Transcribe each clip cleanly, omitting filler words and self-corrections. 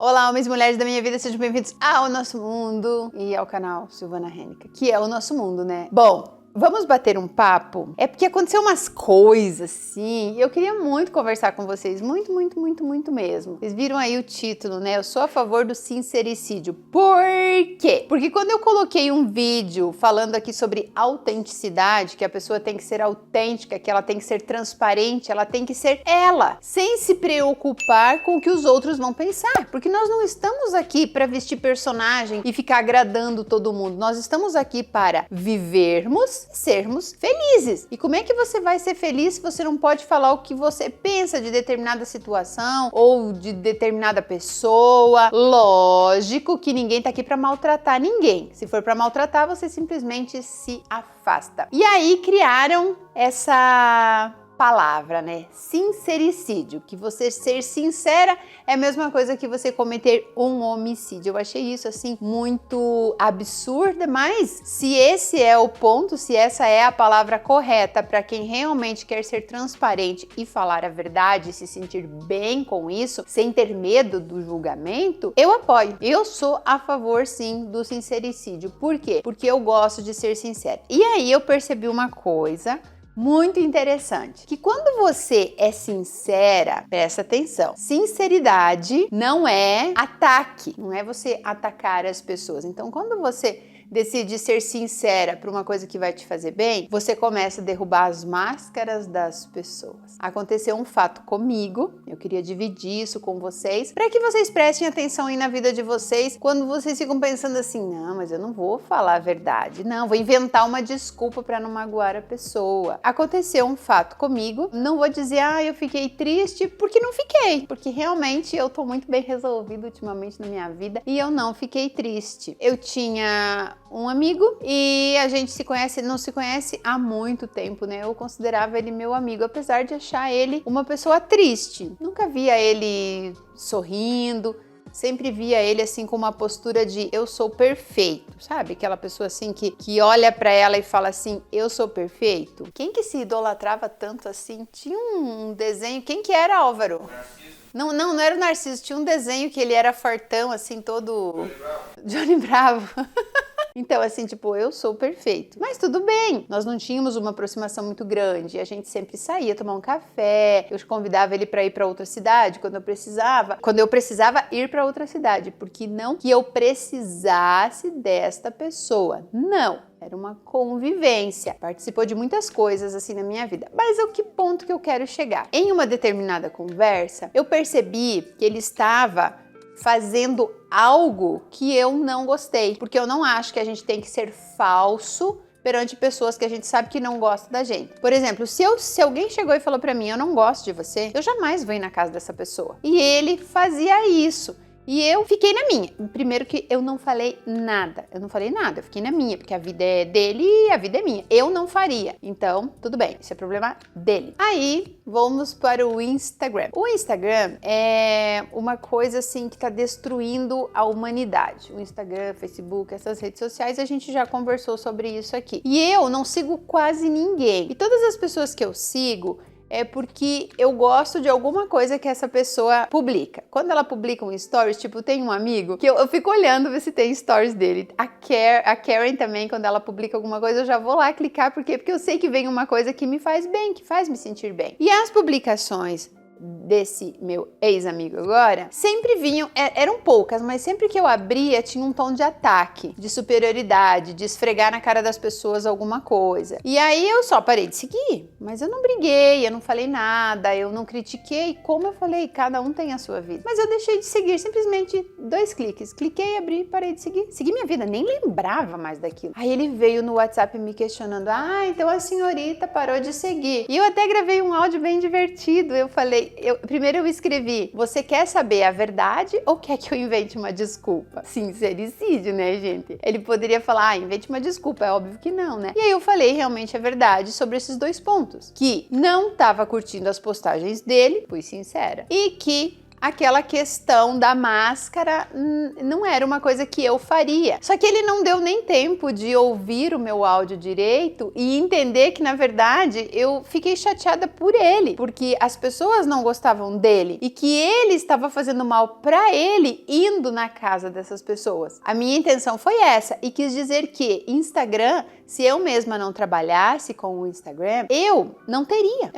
Olá, homens e mulheres da minha vida, sejam bem-vindos ao nosso mundo e ao canal Silvana Hennica, que é o nosso mundo, né? Bom, vamos bater um papo? É porque aconteceu umas coisas, assim, e eu queria muito conversar com vocês, muito mesmo. Vocês viram aí o título, né? Eu sou a favor do sincericídio. Por quê? Porque quando eu coloquei um vídeo falando aqui sobre autenticidade, que a pessoa tem que ser autêntica, que ela tem que ser transparente, ela tem que ser ela, sem se preocupar com o que os outros vão pensar. Porque nós não estamos aqui para vestir personagem e ficar agradando todo mundo. Nós estamos aqui para vivermos, sermos felizes. E como é que você vai ser feliz se você não pode falar o que você pensa de determinada situação ou de determinada pessoa? Lógico que ninguém tá aqui para maltratar ninguém. Se for para maltratar, você simplesmente se afasta. E aí criaram essa palavra, né? Sincericídio, que você ser sincera é a mesma coisa que você cometer um homicídio. Eu achei isso assim muito absurdo, mas se esse é o ponto, se essa é a palavra correta para quem realmente quer ser transparente e falar a verdade e se sentir bem com isso, sem ter medo do julgamento, eu apoio. Eu sou a favor sim do sincericídio. Por quê? Porque eu gosto de ser sincera. E aí eu percebi uma coisa muito interessante, que quando você é sincera, presta atenção, sinceridade não é ataque, não é você atacar as pessoas. Então, quando você decide ser sincera para uma coisa que vai te fazer bem, você começa a derrubar as máscaras das pessoas. Aconteceu um fato comigo, eu queria dividir isso com vocês, para que vocês prestem atenção aí na vida de vocês, quando vocês ficam pensando assim, não, mas eu não vou falar a verdade, não, vou inventar uma desculpa para não magoar a pessoa. Aconteceu um fato comigo, não vou dizer, eu fiquei triste, porque não fiquei, porque realmente eu tô muito bem resolvida ultimamente na minha vida e eu não fiquei triste. Eu tinha um amigo e a gente não se conhece há muito tempo, né? Eu considerava ele meu amigo, apesar de achar ele uma pessoa triste. Nunca via ele sorrindo, sempre via ele assim com uma postura de eu sou perfeito, sabe? Aquela pessoa assim que olha pra ela e fala assim, eu sou perfeito. Quem que se idolatrava tanto assim? Tinha um desenho, quem que era, Álvaro? Não era o Narciso, tinha um desenho que ele era fartão, assim, todo... Johnny Bravo. Então, assim, tipo, eu sou perfeito. Mas tudo bem, nós não tínhamos uma aproximação muito grande. A gente sempre saía tomar um café, eu convidava ele para ir para outra cidade quando eu precisava ir para outra cidade, porque não que eu precisasse desta pessoa, não. Era uma convivência. Participou de muitas coisas assim na minha vida. Mas que ponto que eu quero chegar? Em uma determinada conversa, eu percebi que ele estava fazendo algo que eu não gostei, porque eu não acho que a gente tem que ser falso perante pessoas que a gente sabe que não gostam da gente. Por exemplo, se alguém chegou e falou pra mim, eu não gosto de você, eu jamais vou ir na casa dessa pessoa. E ele fazia isso. E eu fiquei na minha. Primeiro que eu não falei nada. Eu fiquei na minha, porque a vida é dele e a vida é minha. Eu não faria. Então, tudo bem, isso é problema dele. Aí, vamos para o Instagram. O Instagram é uma coisa assim que tá destruindo a humanidade. O Instagram, Facebook, essas redes sociais, a gente já conversou sobre isso aqui. E eu não sigo quase ninguém. E todas as pessoas que eu sigo, é porque eu gosto de alguma coisa que essa pessoa publica. Quando ela publica um stories, tipo, tem um amigo que eu fico olhando ver se tem stories dele. A Karen também, quando ela publica alguma coisa, eu já vou lá clicar. Por quê? Porque eu sei que vem uma coisa que me faz bem, que faz me sentir bem. E as publicações desse meu ex-amigo agora, sempre vinham, eram poucas, mas sempre que eu abria tinha um tom de ataque, de superioridade, de esfregar na cara das pessoas alguma coisa. E aí eu só parei de seguir, mas eu não briguei, eu não falei nada, eu não critiquei, como eu falei, cada um tem a sua vida. Mas eu deixei de seguir, simplesmente 2 cliques, cliquei, abri, parei de seguir, segui minha vida, nem lembrava mais daquilo. Aí ele veio no WhatsApp me questionando, então a senhorita parou de seguir. E eu até gravei um áudio bem divertido, eu falei, primeiro eu escrevi, você quer saber a verdade ou quer que eu invente uma desculpa? Sincericídio, né, gente? Ele poderia falar, invente uma desculpa, é óbvio que não, né? E aí eu falei realmente a verdade sobre esses 2 pontos, que não estava curtindo as postagens dele, fui sincera, e que aquela questão da máscara não era uma coisa que eu faria. Só que ele não deu nem tempo de ouvir o meu áudio direito e entender que, na verdade, eu fiquei chateada por ele, porque as pessoas não gostavam dele e que ele estava fazendo mal para ele indo na casa dessas pessoas. A minha intenção foi essa e quis dizer que Instagram, se eu mesma não trabalhasse com o Instagram, eu não teria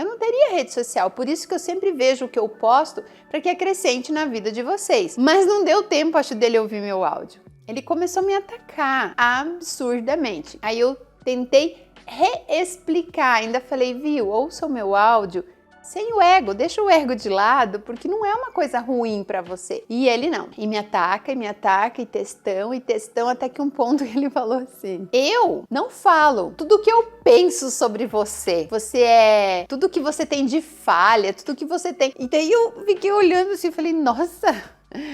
rede social. Por isso que eu sempre vejo o que eu posto para que acrescente na vida de vocês. Mas não deu tempo, acho, dele ouvir meu áudio. Ele começou a me atacar absurdamente. Aí eu tentei reexplicar, ainda falei, viu, ouça o meu áudio sem o ego, deixa o ego de lado, porque não é uma coisa ruim pra você. E ele não. E me ataca, e textão, até que um ponto ele falou assim: eu não falo tudo que eu penso sobre você. Você é tudo que você tem de falha, tudo que você tem. E daí eu fiquei olhando assim e falei, nossa,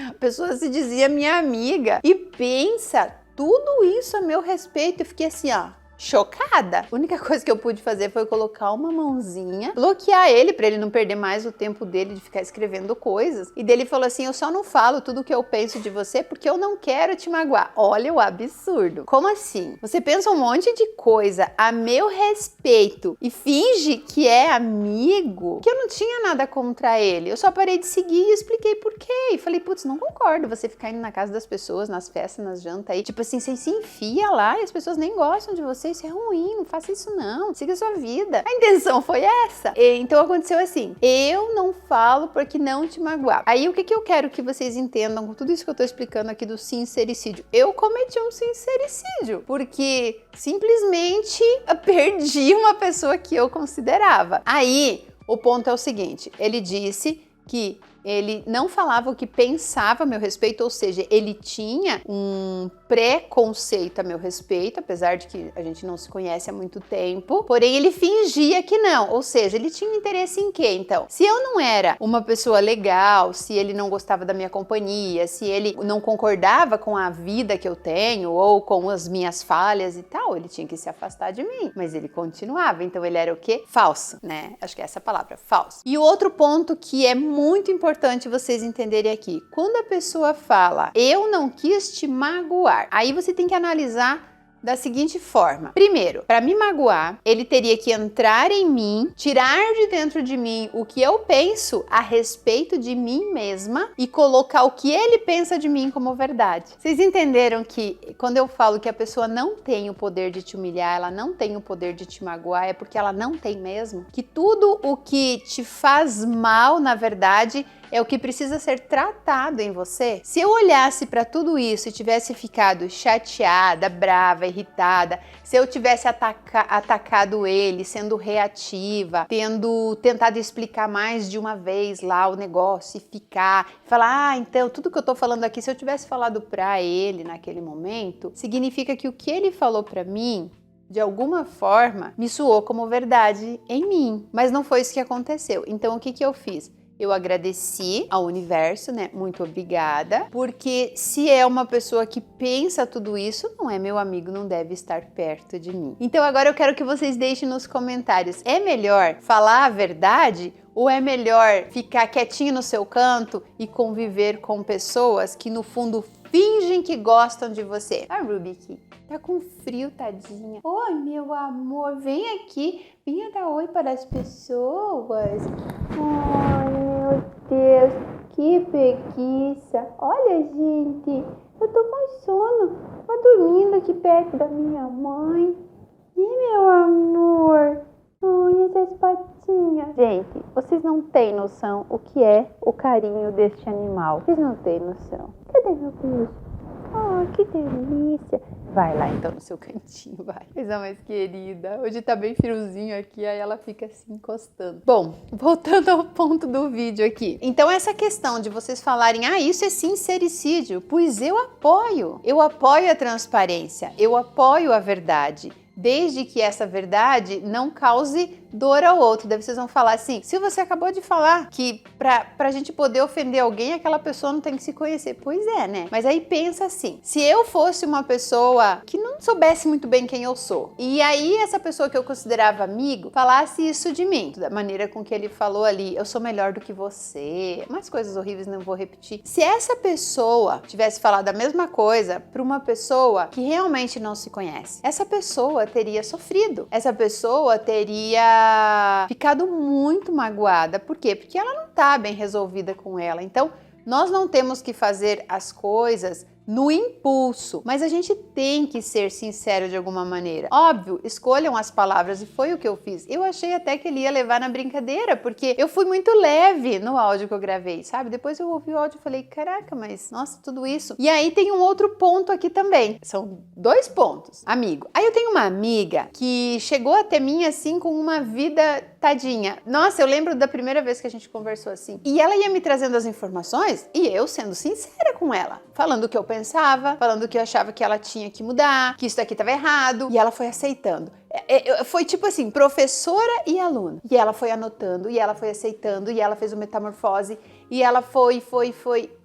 a pessoa se dizia minha amiga e pensa tudo isso a meu respeito. Eu fiquei assim, ó, chocada. A única coisa que eu pude fazer foi colocar uma mãozinha, bloquear ele para ele não perder mais o tempo dele de ficar escrevendo coisas. E dele falou assim: eu só não falo tudo o que eu penso de você porque eu não quero te magoar. Olha o absurdo. Como assim? Você pensa um monte de coisa a meu respeito e finge que é amigo? Que eu não tinha nada contra ele. Eu só parei de seguir e expliquei por quê. E falei, putz, não concordo você ficar indo na casa das pessoas, nas festas, nas jantas aí. Tipo assim, você se enfia lá e as pessoas nem gostam de você. Isso é ruim, não faça isso não, siga a sua vida. A intenção foi essa. Então aconteceu assim, eu não falo porque não te magoar. Aí o que eu quero que vocês entendam com tudo isso que eu tô explicando aqui do sincericídio? Eu cometi um sincericídio, porque simplesmente perdi uma pessoa que eu considerava. Aí o ponto é o seguinte, ele disse que ele não falava o que pensava a meu respeito, ou seja, ele tinha um preconceito a meu respeito, apesar de que a gente não se conhece há muito tempo, porém ele fingia que não, ou seja, ele tinha interesse em quê, então? Se eu não era uma pessoa legal, se ele não gostava da minha companhia, se ele não concordava com a vida que eu tenho, ou com as minhas falhas e tal, ele tinha que se afastar de mim, mas ele continuava, então ele era o quê? Falso, né? Acho que é essa palavra, falso. E o outro ponto que é muito importante vocês entenderem aqui, quando a pessoa fala, eu não quis te magoar, aí você tem que analisar da seguinte forma. Primeiro, para me magoar, ele teria que entrar em mim, tirar de dentro de mim o que eu penso a respeito de mim mesma e colocar o que ele pensa de mim como verdade. Vocês entenderam que quando eu falo que a pessoa não tem o poder de te humilhar, ela não tem o poder de te magoar, é porque ela não tem mesmo? Que tudo o que te faz mal, na verdade, é o que precisa ser tratado em você? Se eu olhasse para tudo isso e tivesse ficado chateada, brava, irritada, se eu tivesse atacado ele, sendo reativa, tendo tentado explicar mais de uma vez lá o negócio e falar, então tudo que eu tô falando aqui, se eu tivesse falado para ele naquele momento, significa que o que ele falou para mim, de alguma forma, me soou como verdade em mim, mas não foi isso que aconteceu. Então o que eu fiz? Eu agradeci ao universo, né? Muito obrigada, porque se é uma pessoa que pensa tudo isso, não é meu amigo, não deve estar perto de mim. Então agora eu quero que vocês deixem nos comentários, é melhor falar a verdade ou é melhor ficar quietinho no seu canto e conviver com pessoas que no fundo fingem que gostam de você? A Ruby aqui tá com frio, tadinha. Oi, meu amor, vem aqui, venha dar oi para as pessoas. Ai, meu Deus, que preguiça. Olha, gente, eu tô com sono. Tô dormindo aqui perto da minha mãe. E meu amor, olha essas patinhas. Gente, vocês não têm noção o que é o carinho deste animal. Vocês não têm noção. Cadê meu beijo? Oh, que delícia. Vai lá então no seu cantinho, vai. Coisa mais querida. Hoje tá bem friozinho aqui, aí ela fica assim encostando. Bom, voltando ao ponto do vídeo aqui. Então essa questão de vocês falarem, isso é sincericídio, pois eu apoio. Eu apoio a transparência, eu apoio a verdade. Desde que essa verdade não cause dor ao outro. Daí vocês vão falar assim, se você acabou de falar que pra gente poder ofender alguém, aquela pessoa não tem que se conhecer. Pois é, né? Mas aí pensa assim, se eu fosse uma pessoa que não soubesse muito bem quem eu sou, e aí essa pessoa que eu considerava amigo falasse isso de mim, da maneira com que ele falou ali, eu sou melhor do que você, umas coisas horríveis, não vou repetir. Se essa pessoa tivesse falado a mesma coisa para uma pessoa que realmente não se conhece, essa pessoa teria sofrido, essa pessoa teria ficado muito magoada. Por quê? Porque ela não tá bem resolvida com ela. Então, nós não temos que fazer as coisas no impulso, mas a gente tem que ser sincero de alguma maneira. Óbvio, escolham as palavras e foi o que eu fiz. Eu achei até que ele ia levar na brincadeira, porque eu fui muito leve no áudio que eu gravei, sabe? Depois eu ouvi o áudio e falei, caraca, mas nossa, tudo isso. E aí tem um outro ponto aqui também. São 2 pontos, amigo. Aí eu tenho uma amiga que chegou até mim assim com uma vida tadinha. Nossa, eu lembro da primeira vez que a gente conversou assim. E ela ia me trazendo as informações e eu sendo sincera com ela, falando o que eu pensava, falando que eu achava que ela tinha que mudar, que isso daqui estava errado, e ela foi aceitando. Foi tipo assim, professora e aluno. E ela foi anotando, e ela foi aceitando, e ela fez uma metamorfose, e ela foi.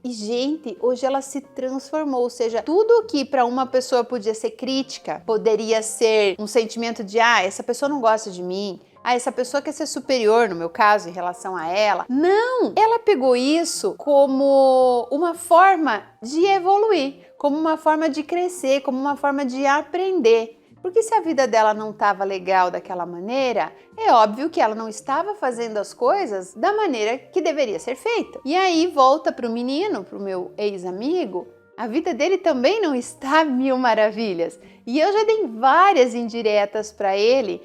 E, gente, hoje ela se transformou, ou seja, tudo que para uma pessoa podia ser crítica, poderia ser um sentimento de, essa pessoa não gosta de mim, essa pessoa quer ser superior, no meu caso, em relação a ela. Não! Ela pegou isso como uma forma de evoluir, como uma forma de crescer, como uma forma de aprender. Porque se a vida dela não estava legal daquela maneira, é óbvio que ela não estava fazendo as coisas da maneira que deveria ser feita. E aí volta para o menino, para o meu ex-amigo, a vida dele também não está mil maravilhas. E eu já dei várias indiretas para ele,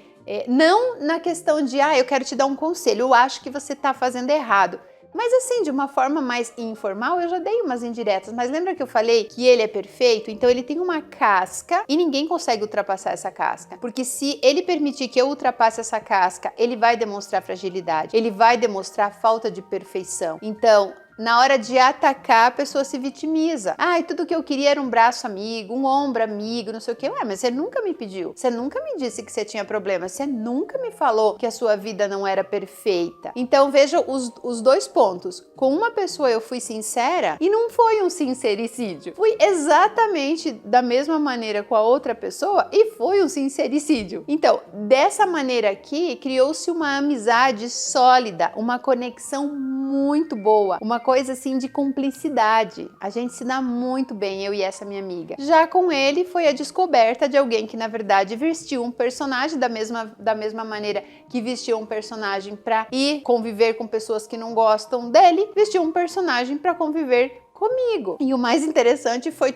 não na questão de, eu quero te dar um conselho, eu acho que você está fazendo errado. Mas assim, de uma forma mais informal, eu já dei umas indiretas. Mas lembra que eu falei que ele é perfeito? Então ele tem uma casca e ninguém consegue ultrapassar essa casca. Porque se ele permitir que eu ultrapasse essa casca, ele vai demonstrar fragilidade, ele vai demonstrar falta de perfeição. Então, na hora de atacar, a pessoa se vitimiza. E tudo que eu queria era um braço amigo, um ombro amigo, não sei o quê. Mas você nunca me pediu. Você nunca me disse que você tinha problema. Você nunca me falou que a sua vida não era perfeita. Então, veja os 2 pontos. Com uma pessoa eu fui sincera e não foi um sincericídio. Fui exatamente da mesma maneira com a outra pessoa e foi um sincericídio. Então, dessa maneira aqui, criou-se uma amizade sólida, uma conexão muito boa, uma coisa assim de cumplicidade. A gente se dá muito bem, eu e essa minha amiga. Já com ele foi a descoberta de alguém que na verdade vestiu um personagem da mesma maneira que vestiu um personagem para ir conviver com pessoas que não gostam dele, vestiu um personagem para conviver comigo. E o mais interessante foi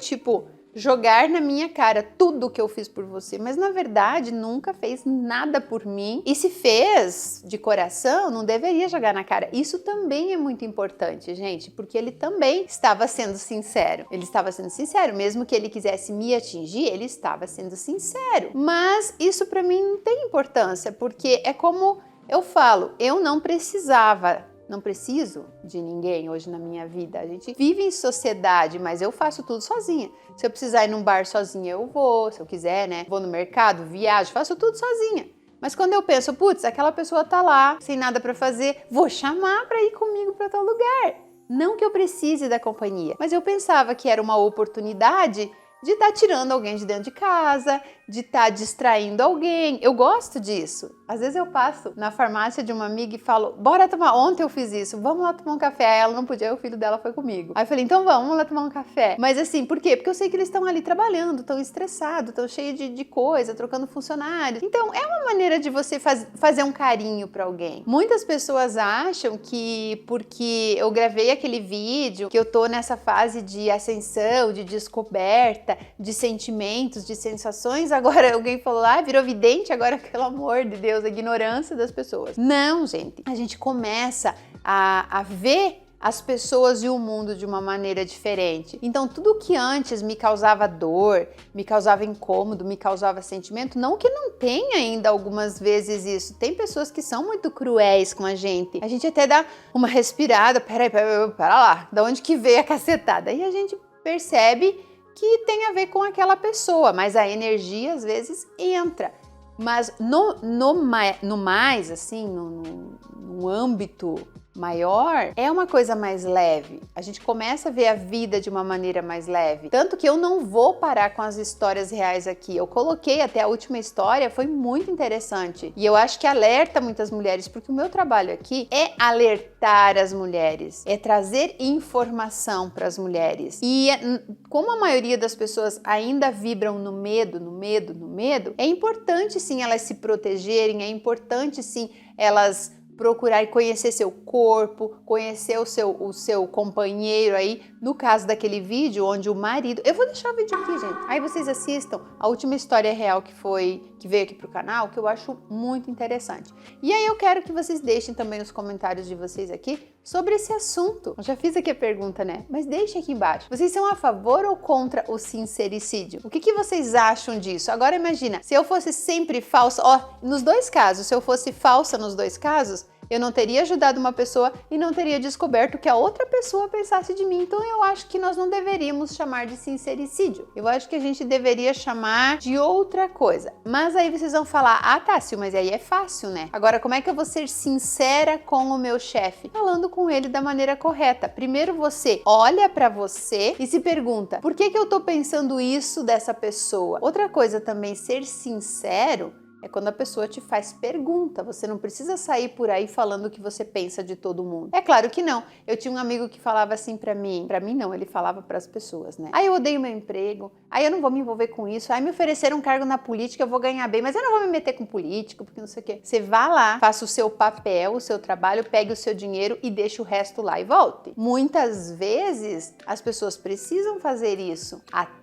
jogar na minha cara tudo que eu fiz por você, mas na verdade nunca fez nada por mim, e se fez de coração, não deveria jogar na cara. Isso também é muito importante, gente, porque ele também estava sendo sincero. Ele estava sendo sincero, mesmo que ele quisesse me atingir, ele estava sendo sincero. Mas isso para mim não tem importância, porque é como eu falo, eu não preciso de ninguém hoje na minha vida. A gente vive em sociedade, mas eu faço tudo sozinha. Se eu precisar ir num bar sozinha, eu vou. Se eu quiser, vou no mercado, viajo, faço tudo sozinha. Mas quando eu penso, aquela pessoa tá lá, sem nada para fazer, vou chamar para ir comigo para tal lugar. Não que eu precise da companhia, mas eu pensava que era uma oportunidade de estar tirando alguém de dentro de casa, de estar distraindo alguém. Eu gosto disso. Às vezes eu passo na farmácia de uma amiga e falo, bora tomar, ontem eu fiz isso, vamos lá tomar um café. Aí ela não podia, o filho dela foi comigo. Aí eu falei, então vamos lá tomar um café. Mas assim, por quê? Porque eu sei que eles estão ali trabalhando, estão estressados, estão cheios de coisa, trocando funcionários. Então é uma maneira de você fazer um carinho para alguém. Muitas pessoas acham que porque eu gravei aquele vídeo, que eu tô nessa fase de ascensão, de descoberta, de sentimentos, de sensações, agora alguém falou, virou vidente, agora pelo amor de Deus, a ignorância das pessoas. Não, gente, a gente começa a ver as pessoas e o mundo de uma maneira diferente. Então, tudo que antes me causava dor, me causava incômodo, me causava sentimento, não que não tenha ainda algumas vezes isso. Tem pessoas que são muito cruéis com a gente. A gente até dá uma respirada, pera lá, da onde que veio a cacetada? E a gente percebe que tem a ver com aquela pessoa, mas a energia às vezes entra. Mas no mais, assim, no âmbito maior, é uma coisa mais leve. A gente começa a ver a vida de uma maneira mais leve. Tanto que eu não vou parar com as histórias reais aqui. Eu coloquei até a última história, foi muito interessante. E eu acho que alerta muitas mulheres, porque o meu trabalho aqui é alertar as mulheres, é trazer informação para as mulheres. E como a maioria das pessoas ainda vibram no medo, é importante sim elas se protegerem, é importante sim elas procurar conhecer seu corpo, conhecer o seu companheiro aí. No caso daquele vídeo onde o marido... Eu vou deixar o vídeo aqui, gente. Aí vocês assistam a última história real que veio aqui pro canal, que eu acho muito interessante. E aí eu quero que vocês deixem também os comentários de vocês aqui sobre esse assunto. Eu já fiz aqui a pergunta, né? Mas deixem aqui embaixo. Vocês são a favor ou contra o sincericídio? O que vocês acham disso? Agora imagina, se eu fosse sempre falsa... Ó, nos dois casos, se eu fosse falsa nos dois casos, eu não teria ajudado uma pessoa e não teria descoberto o que a outra pessoa pensasse de mim. Então eu acho que nós não deveríamos chamar de sincericídio. Eu acho que a gente deveria chamar de outra coisa. Mas aí vocês vão falar, ah tá, Sil, mas aí é fácil, né? Agora, como é que eu vou ser sincera com o meu chefe? Falando com ele da maneira correta. Primeiro você olha pra você e se pergunta, por que eu tô pensando isso dessa pessoa? Outra coisa também, ser sincero é quando a pessoa te faz pergunta. Você não precisa sair por aí falando o que você pensa de todo mundo. É claro que não. Eu tinha um amigo que falava assim pra mim não, ele falava pras pessoas, né? Aí eu odeio meu emprego, aí eu não vou me envolver com isso, aí me ofereceram um cargo na política, eu vou ganhar bem, mas eu não vou me meter com político, porque não sei o quê. Você vá lá, faça o seu papel, o seu trabalho, pegue o seu dinheiro e deixe o resto lá e volte. Muitas vezes as pessoas precisam fazer isso até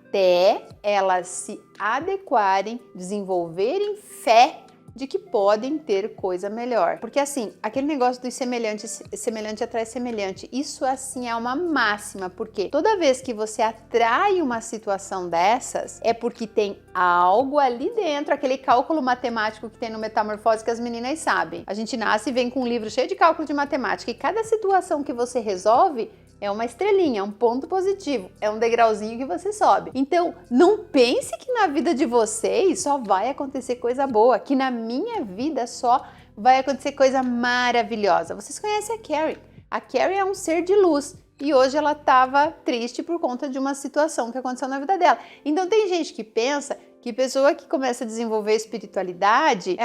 elas se adequarem, desenvolverem fé de que podem ter coisa melhor. Porque assim, aquele negócio dos semelhante atrai semelhante, isso assim é uma máxima, porque toda vez que você atrai uma situação dessas, é porque tem algo ali dentro, aquele cálculo matemático que tem no Metamorfose que as meninas sabem. A gente nasce e vem com um livro cheio de cálculo de matemática, e cada situação que você resolve é uma estrelinha, um ponto positivo, é um degrauzinho que você sobe. Então, não pense que na vida de vocês só vai acontecer coisa boa, que na minha vida só vai acontecer coisa maravilhosa. Vocês conhecem a Carrie? A Carrie é um ser de luz e hoje ela estava triste por conta de uma situação que aconteceu na vida dela. Então, tem gente que pensa que pessoa que começa a desenvolver espiritualidade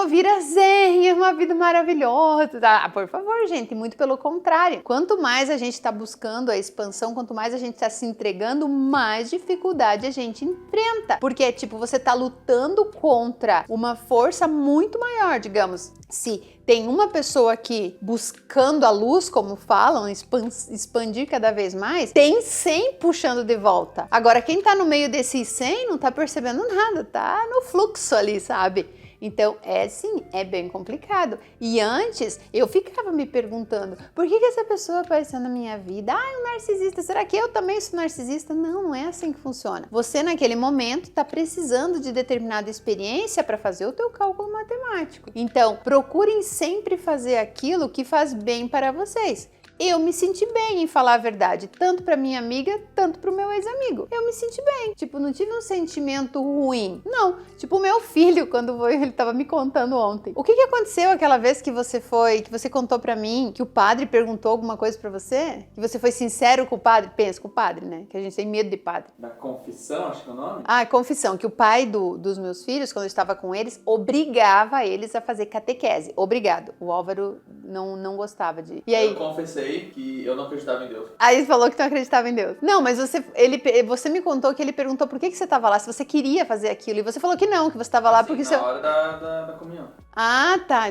vira zen, é uma vida maravilhosa. Ah, por favor, gente, muito pelo contrário. Quanto mais a gente está buscando a expansão, quanto mais a gente está se entregando, mais dificuldade a gente enfrenta. Porque é tipo, você está lutando contra uma força muito maior, digamos. Se tem uma pessoa aqui buscando a luz, como falam, expandir cada vez mais, tem 100 puxando de volta. Agora, quem tá no meio desses 100 não tá percebendo nada, tá no fluxo ali, sabe? Então, sim, é bem complicado. E antes, eu ficava me perguntando, por que essa pessoa apareceu na minha vida? Ah, é um narcisista, será que eu também sou narcisista? Não, não é assim que funciona. Você, naquele momento, tá precisando de determinada experiência para fazer o teu cálculo matemático. Então, procurem sempre fazer aquilo que faz bem para vocês. Eu me senti bem em falar a verdade, tanto pra minha amiga, tanto pro meu ex-amigo. Eu me senti bem, tipo, não tive um sentimento ruim. Não, tipo, o meu filho, ele tava me contando ontem. O que aconteceu aquela vez que você contou pra mim, que o padre perguntou alguma coisa pra você? Que você foi sincero com o padre? Pensa, com o padre, né? Que a gente tem medo de padre. Da confissão, acho que é o nome? Ah, confissão, que o pai dos meus filhos, quando eu estava com eles, obrigava eles a fazer catequese. Obrigado. O Álvaro não gostava de... E aí? Eu confessei que eu não acreditava em Deus. Aí ele falou que não acreditava em Deus. Não, mas você me contou que ele perguntou por que você estava lá, se você queria fazer aquilo. E você falou que não, que você estava lá porque... Na hora da comunhão. Ah, tá.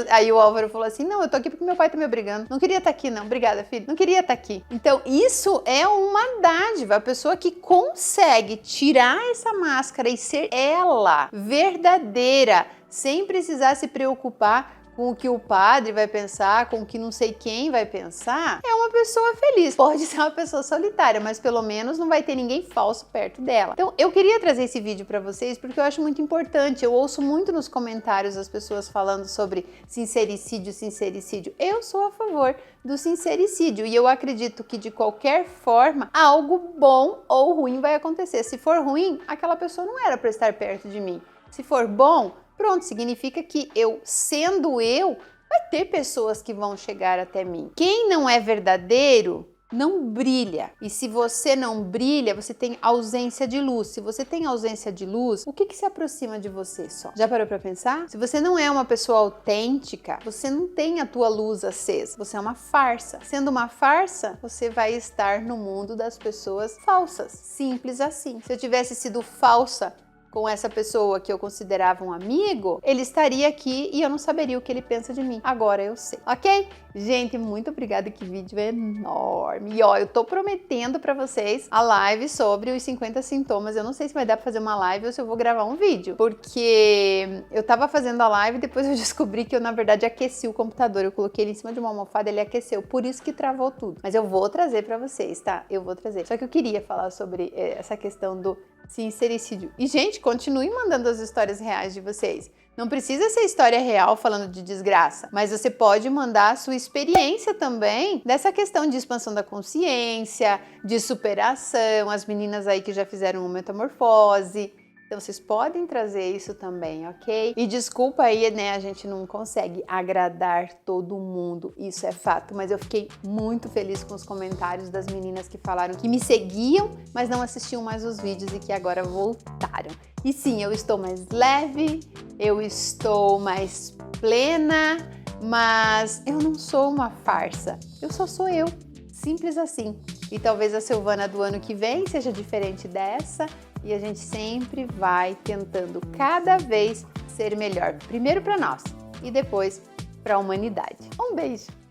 Aí o Álvaro falou assim, não, eu tô aqui porque meu pai tá me obrigando. Não queria estar aqui, não. Obrigada, filho. Não queria estar aqui. Então, isso é uma dádiva. A pessoa que consegue tirar essa máscara e ser ela, verdadeira, sem precisar se preocupar com o que o padre vai pensar, com o que não sei quem vai pensar, é uma pessoa feliz. Pode ser uma pessoa solitária, mas pelo menos não vai ter ninguém falso perto dela. Então, eu queria trazer esse vídeo pra vocês porque eu acho muito importante. Eu ouço muito nos comentários as pessoas falando sobre sincericídio. Eu sou a favor do sincericídio e eu acredito que de qualquer forma algo bom ou ruim vai acontecer. Se for ruim, aquela pessoa não era pra estar perto de mim. Se for bom, Pronto, significa que eu, sendo eu, vai ter pessoas que vão chegar até mim. Quem não é verdadeiro não brilha. E se você não brilha, você tem ausência de luz. Se você tem ausência de luz, o que se aproxima de você só? Já parou pra pensar? Se você não é uma pessoa autêntica, você não tem a tua luz acesa. Você é uma farsa. Sendo uma farsa, você vai estar no mundo das pessoas falsas. Simples assim. Se eu tivesse sido falsa com essa pessoa que eu considerava um amigo, ele estaria aqui e eu não saberia o que ele pensa de mim. Agora eu sei, ok? Gente, muito obrigada, que vídeo enorme. E ó, eu tô prometendo pra vocês a live sobre os 50 sintomas. Eu não sei se vai dar pra fazer uma live ou se eu vou gravar um vídeo, porque eu tava fazendo a live e depois eu descobri que eu, na verdade, aqueci o computador. Eu coloquei ele em cima de uma almofada, ele aqueceu, por isso que travou tudo. Mas eu vou trazer pra vocês, tá? Eu vou trazer. Só que eu queria falar sobre essa questão do sincericídio. E, gente, continue mandando as histórias reais de vocês. Não precisa ser história real falando de desgraça, mas você pode mandar a sua experiência também dessa questão de expansão da consciência, de superação, as meninas aí que já fizeram uma metamorfose. Então vocês podem trazer isso também, ok? E desculpa aí, né, a gente não consegue agradar todo mundo, isso é fato, mas eu fiquei muito feliz com os comentários das meninas que falaram que me seguiam, mas não assistiam mais os vídeos e que agora voltaram. E sim, eu estou mais leve, eu estou mais plena, mas eu não sou uma farsa, eu só sou eu, simples assim. E talvez a Silvana do ano que vem seja diferente dessa, e a gente sempre vai tentando cada vez ser melhor, primeiro para nós e depois para a humanidade. Um beijo!